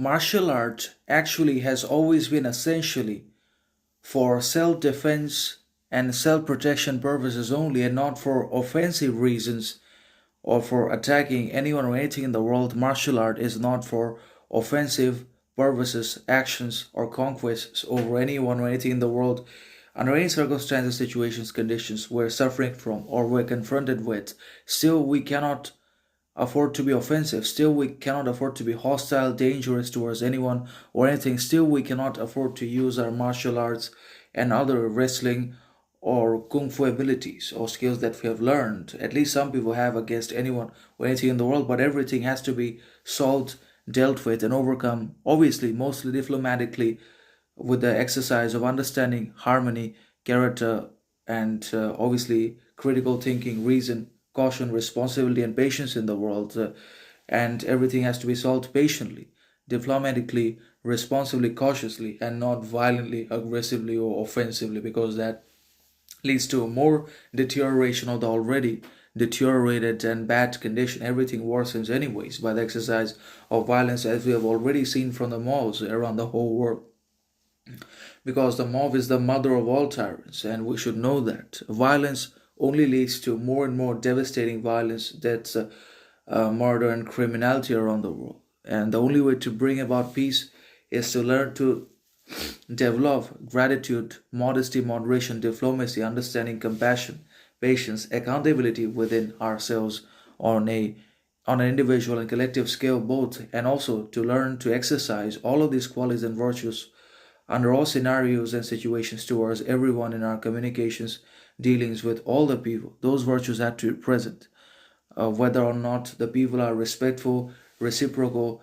martial art actually has always been essentially for self defense and self protection purposes only, and not for offensive reasons or for attacking anyone or anything in the world. Martial art is not for offensive purposes, actions, or conquests over anyone or anything in the world. Under any circumstances, situations, conditions we're suffering from or we're confronted with, still we cannot afford to be offensive. Still, we cannot afford to be hostile, dangerous towards anyone or anything. Still, we cannot afford to use our martial arts and other wrestling or kung fu abilities or skills that we have learned. At least some people have against anyone or anything in the world, but everything has to be solved, dealt with, and overcome, obviously, mostly diplomatically, with the exercise of understanding, harmony, character, and obviously critical thinking, reason, caution, responsibility, and patience in the world. And everything has to be solved patiently, diplomatically, responsibly, cautiously, and not violently, aggressively, or offensively, because that leads to more deterioration of the already deteriorated and bad condition. Everything worsens, anyways, by the exercise of violence, as we have already seen from the mobs around the whole world, because the mob is the mother of all tyrants, and we should know that violence only leads to more and more devastating violence, deaths, murder, and criminality around the world. And the only way to bring about peace is to learn to develop gratitude, modesty, moderation, diplomacy, understanding, compassion, patience, accountability within ourselves on a on an individual and collective scale both, and also to learn to exercise all of these qualities and virtues under all scenarios and situations towards everyone in our communications, dealings with all the people. Those virtues have to be present. Whether or not the people are respectful, reciprocal,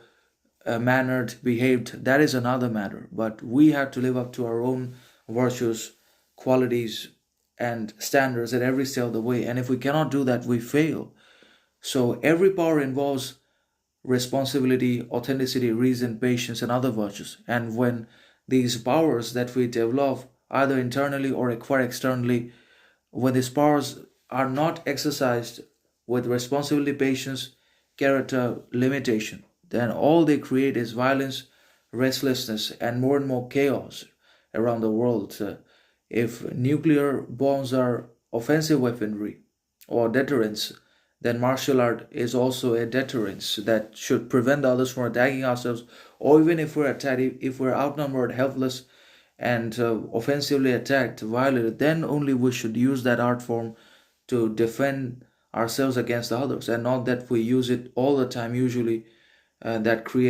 mannered, behaved, that is another matter. But we have to live up to our own virtues, qualities, and standards at every step of the way. And if we cannot do that, we fail. So every power involves responsibility, authenticity, reason, patience, and other virtues. And when these powers that we develop, either internally or acquire externally, when these powers are not exercised with responsibility, patience, character, limitation, then all they create is violence, restlessness, and more chaos around the world. If nuclear bombs are offensive weaponry or deterrence, then martial art is also a deterrence that should prevent others from attacking ourselves, or even if we're attacked, if we're outnumbered, helpless, and offensively attacked, violated, then only we should use that art form to defend ourselves against others, and not that we use it all the time, usually that creates